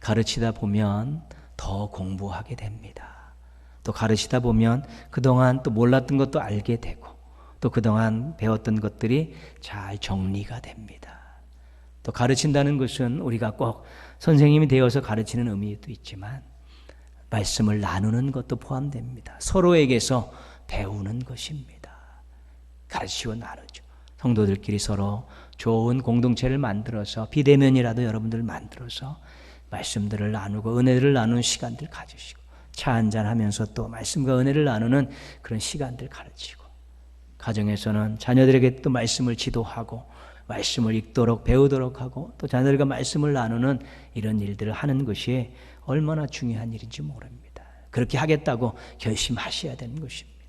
가르치다 보면 더 공부하게 됩니다. 또 가르치다 보면 그동안 또 몰랐던 것도 알게 되고 또 그동안 배웠던 것들이 잘 정리가 됩니다. 또 가르친다는 것은 우리가 꼭 선생님이 되어서 가르치는 의미도 있지만 말씀을 나누는 것도 포함됩니다. 서로에게서 배우는 것입니다. 가르치고 나누죠. 성도들끼리 서로 좋은 공동체를 만들어서 비대면이라도 여러분들 만들어서 말씀들을 나누고 은혜를 나누는 시간들 가지시고 차 한잔 하면서 또 말씀과 은혜를 나누는 그런 시간들 가르치고 가정에서는 자녀들에게 또 말씀을 지도하고 말씀을 읽도록 배우도록 하고 또 자녀들과 말씀을 나누는 이런 일들을 하는 것이 얼마나 중요한 일인지 모릅니다. 그렇게 하겠다고 결심하셔야 되는 것입니다.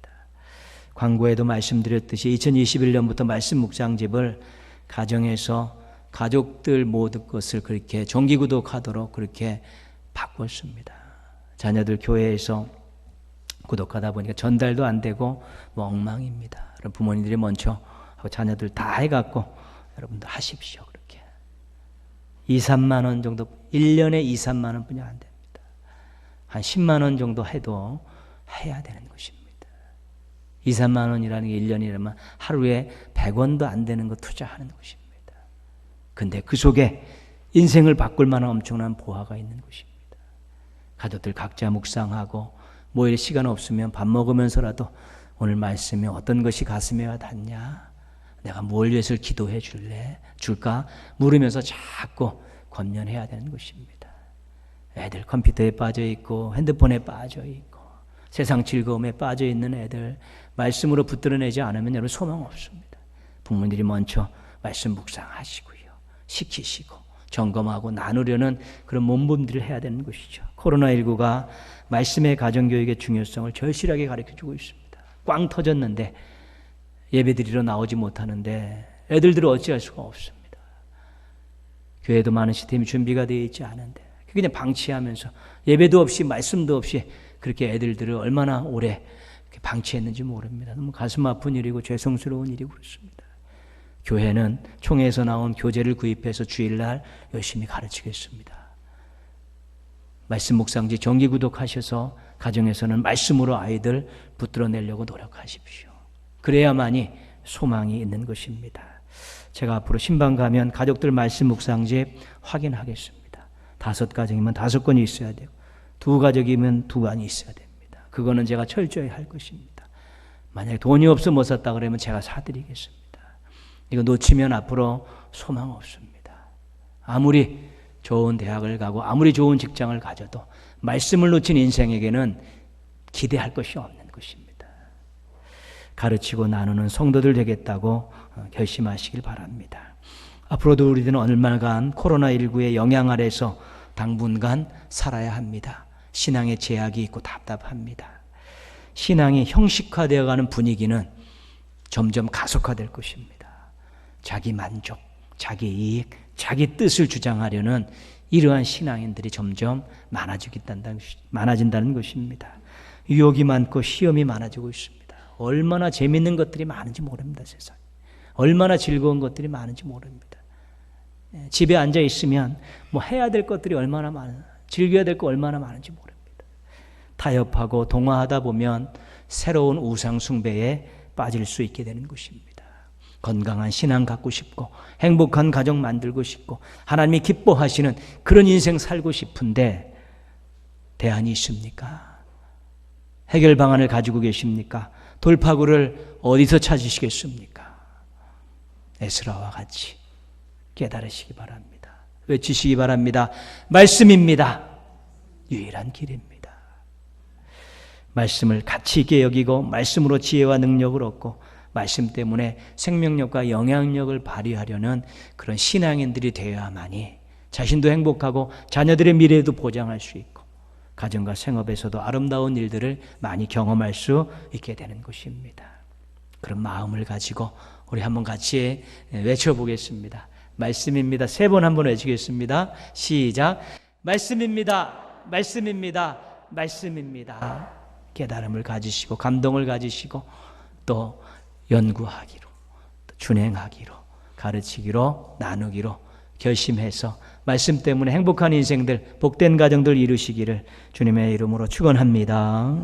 광고에도 말씀드렸듯이 2021년부터 말씀 묵상집을 가정에서 가족들 모든 것을 그렇게 정기구독하도록 그렇게 바꿨습니다. 자녀들 교회에서 구독하다 보니까 전달도 안 되고 엉망입니다. 그럼 부모님들이 먼저 하고 자녀들 다 해갖고 여러분들 하십시오. 그렇게 2, 3만 원 정도 1년에 2, 3만 원뿐이 안 됩니다. 한 10만 원 정도 해도 해야 되는 것입니다. 2, 3만 원이라는 게 1년이라면 하루에 100원도 안 되는 거 투자하는 것입니다. 근데 그 속에 인생을 바꿀 만한 엄청난 보화가 있는 것입니다. 가족들 각자 묵상하고 모일 시간 없으면 밥 먹으면서라도 오늘 말씀에 어떤 것이 가슴에 와 닿냐? 내가 뭘 위해서 기도해 줄까? 물으면서 자꾸 권면해야 되는 것입니다. 애들 컴퓨터에 빠져 있고 핸드폰에 빠져 있고 세상 즐거움에 빠져 있는 애들 말씀으로 붙들어내지 않으면 여러분 소망 없습니다. 부모님들이 먼저 말씀 묵상하시고요. 시키시고 점검하고 나누려는 그런 몸부림들을 해야 되는 것이죠. 코로나19가 말씀의 가정교육의 중요성을 절실하게 가르쳐주고 있습니다. 꽝 터졌는데 예배드리러 나오지 못하는데 애들들은 어찌할 수가 없습니다. 교회도 많은 시스템이 준비가 되어 있지 않은데 그냥 방치하면서 예배도 없이 말씀도 없이 그렇게 애들들을 얼마나 오래 방치했는지 모릅니다. 너무 가슴 아픈 일이고 죄송스러운 일이고 그렇습니다. 교회는 총회에서 나온 교재를 구입해서 주일날 열심히 가르치겠습니다. 말씀 묵상지 정기 구독하셔서 가정에서는 말씀으로 아이들 붙들어내려고 노력하십시오. 그래야만이 소망이 있는 것입니다. 제가 앞으로 신방 가면 가족들 말씀 묵상집 확인하겠습니다. 5가정이면 5건이 있어야 되고 2가족이면 2관이 있어야 됩니다. 그거는 제가 철저히 할 것입니다. 만약에 돈이 없어 못 샀다 그러면 제가 사드리겠습니다. 이거 놓치면 앞으로 소망 없습니다. 아무리 좋은 대학을 가고 아무리 좋은 직장을 가져도 말씀을 놓친 인생에게는 기대할 것이 없는 것입니다. 가르치고 나누는 성도들 되겠다고 결심하시길 바랍니다. 앞으로도 우리들은 얼마간 코로나19의 영향 아래서 당분간 살아야 합니다. 신앙의 제약이 있고 답답합니다. 신앙이 형식화되어가는 분위기는 점점 가속화될 것입니다. 자기 만족, 자기 이익, 자기 뜻을 주장하려는 이러한 신앙인들이 점점 많아진다는 것입니다. 유혹이 많고 시험이 많아지고 있습니다. 얼마나 재밌는 것들이 많은지 모릅니다. 세상에. 얼마나 즐거운 것들이 많은지 모릅니다. 집에 앉아 있으면 뭐 해야 될 것들이 얼마나 많은지, 즐겨야 될 거 얼마나 많은지 모릅니다. 타협하고 동화하다 보면 새로운 우상 숭배에 빠질 수 있게 되는 것입니다. 건강한 신앙 갖고 싶고 행복한 가정 만들고 싶고 하나님이 기뻐하시는 그런 인생 살고 싶은데 대안이 있습니까? 해결 방안을 가지고 계십니까? 돌파구를 어디서 찾으시겠습니까? 에스라와 같이 깨달으시기 바랍니다. 외치시기 바랍니다. 말씀입니다. 유일한 길입니다. 말씀을 가치 있게 여기고 말씀으로 지혜와 능력을 얻고 말씀 때문에 생명력과 영향력을 발휘하려는 그런 신앙인들이 되어야만이 자신도 행복하고 자녀들의 미래도 보장할 수 있고 가정과 생업에서도 아름다운 일들을 많이 경험할 수 있게 되는 것입니다. 그런 마음을 가지고 우리 한번 같이 외쳐보겠습니다. 말씀입니다. 3번 한번 외치겠습니다. 시작. 말씀입니다. 말씀입니다. 말씀입니다. 깨달음을 가지시고 감동을 가지시고 또 연구하기로, 또 준행하기로, 가르치기로, 나누기로 결심해서 말씀 때문에 행복한 인생들, 복된 가정들 이루시기를 주님의 이름으로 축원합니다.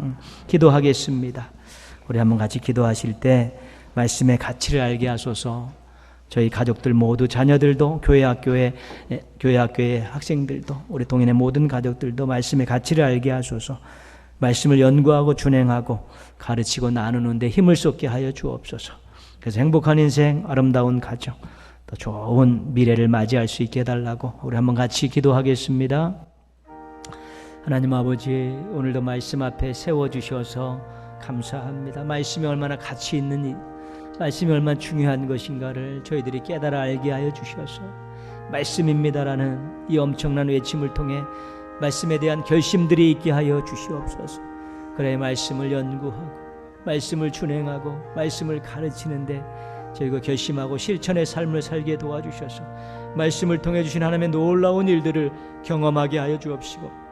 기도하겠습니다. 우리 한번 같이 기도하실 때 말씀의 가치를 알게 하소서. 저희 가족들 모두, 자녀들도, 교회 학교의 학생들도, 우리 동인의 모든 가족들도 말씀의 가치를 알게 하소서. 말씀을 연구하고 준행하고 가르치고 나누는데 힘을 쏟게 하여 주옵소서. 그래서 행복한 인생, 아름다운 가정, 또 좋은 미래를 맞이할 수 있게 해달라고 우리 한번 같이 기도하겠습니다. 하나님 아버지, 오늘도 말씀 앞에 세워주셔서 감사합니다. 말씀이 얼마나 가치 있는, 말씀이 얼마나 중요한 것인가를 저희들이 깨달아 알게 하여 주셔서 말씀입니다라는 이 엄청난 외침을 통해 말씀에 대한 결심들이 있게 하여 주시옵소서. 그래 말씀을 연구하고 말씀을 준행하고 말씀을 가르치는데 저희가 결심하고 실천의 삶을 살게 도와주셔서 말씀을 통해 주신 하나님의 놀라운 일들을 경험하게 하여 주옵시고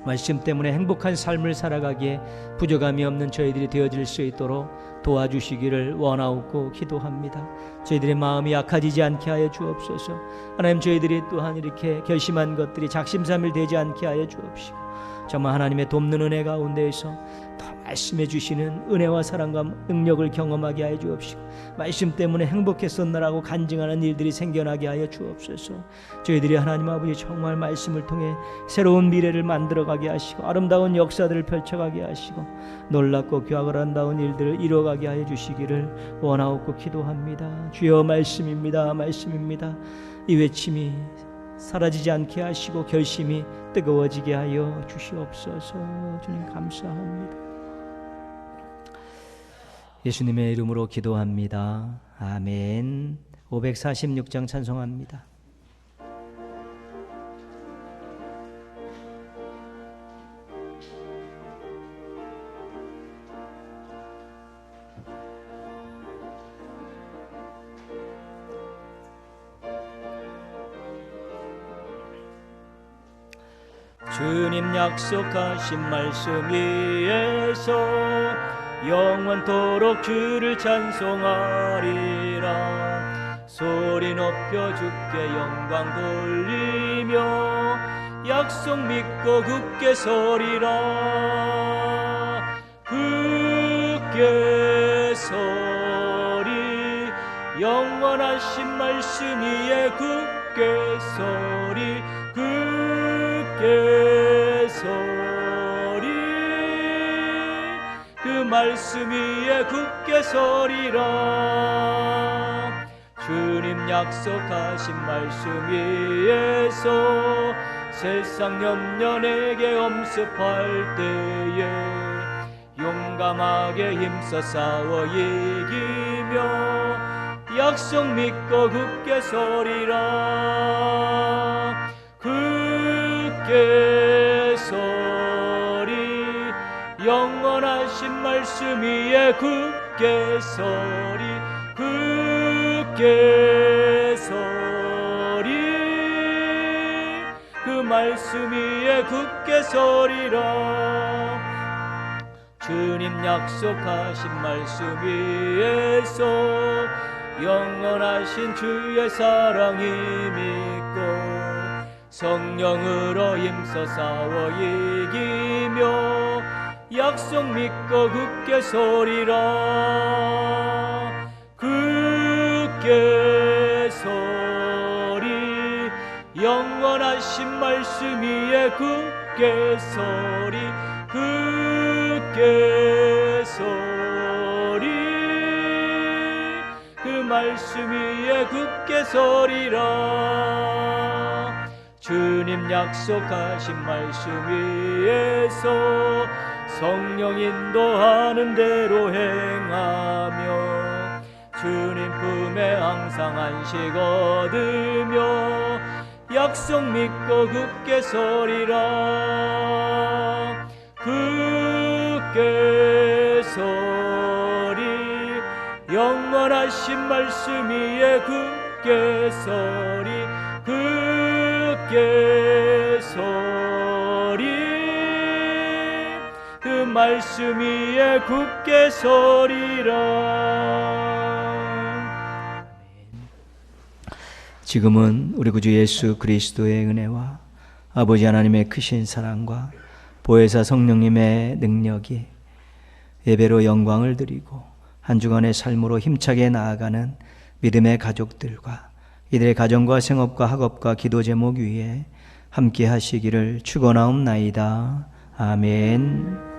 말씀 때문에 행복한 삶을 살아가기에 부족함이 없는 저희들이 되어질 수 있도록 도와주시기를 원하옵고 기도합니다. 저희들의 마음이 약해지지 않게 하여 주옵소서. 하나님, 저희들이 또한 이렇게 결심한 것들이 작심삼일 되지 않게 하여 주옵시고 정말 하나님의 돕는 은혜 가운데에서 더 말씀해 주시는 은혜와 사랑과 능력을 경험하게 하여 주옵시고 말씀 때문에 행복했었나라고 간증하는 일들이 생겨나게 하여 주옵소서. 저희들이 하나님 아버지 정말 말씀을 통해 새로운 미래를 만들어가게 하시고 아름다운 역사들을 펼쳐가게 하시고 놀랍고 귀하고 아름다운 일들을 이루어가게 하여 주시기를 원하옵고 기도합니다. 주여 말씀입니다. 말씀입니다. 이 외침이 사라지지 않게 하시고 결심이 뜨거워지게 하여 주시옵소서. 주님 감사합니다. 예수님의 이름으로 기도합니다. 아멘. 546장 찬송합니다. 주님 약속하신 말씀 위에서 영원토록 주를 찬송하리라. 소리 높여 주께 영광 돌리며 약속 믿고 굳게 서리라. 굳게 서리 영원하신 말씀 위에 굳게 서리. 굳게 서리 그 말씀 위에 굳게 서리라. 주님 약속하신 말씀 위에서 세상 염려 내게 엄습할 때에 용감하게 힘써 싸워 이기며 약속 믿고 굳게 서리라. 굳게 서리 영원하신 말씀 위에 굳게 서리. 굳게 서리 그 말씀 위에 굳게 서리라. 주님 약속하신 말씀 위에서 영원하신 주의 사랑이 믿고 성령으로 힘써 싸워 이기며 약속 믿고 굳게 서리라. 굳게 서리 영원하신 말씀 위에 굳게 서리. 굳게 서리 그 말씀 위에 굳게 서리라. 주님 약속하신 말씀 위에서 성령 인도하는 대로 행하며 주님 품에 항상 안식 얻으며 약속 믿고 굳게 서리라. 굳게 서리 영원하신 말씀 위에 굳게 서리. 굳게 서리 그 말씀 위에 굳게 서리라. 지금은 우리 구주 예수 그리스도의 은혜와 아버지 하나님의 크신 사랑과 보혜사 성령님의 능력이 예배로 영광을 드리고 한 주간의 삶으로 힘차게 나아가는 믿음의 가족들과 이들의 가정과 생업과 학업과 기도 제목 위에 함께 하시기를 축원하옵나이다. 아멘.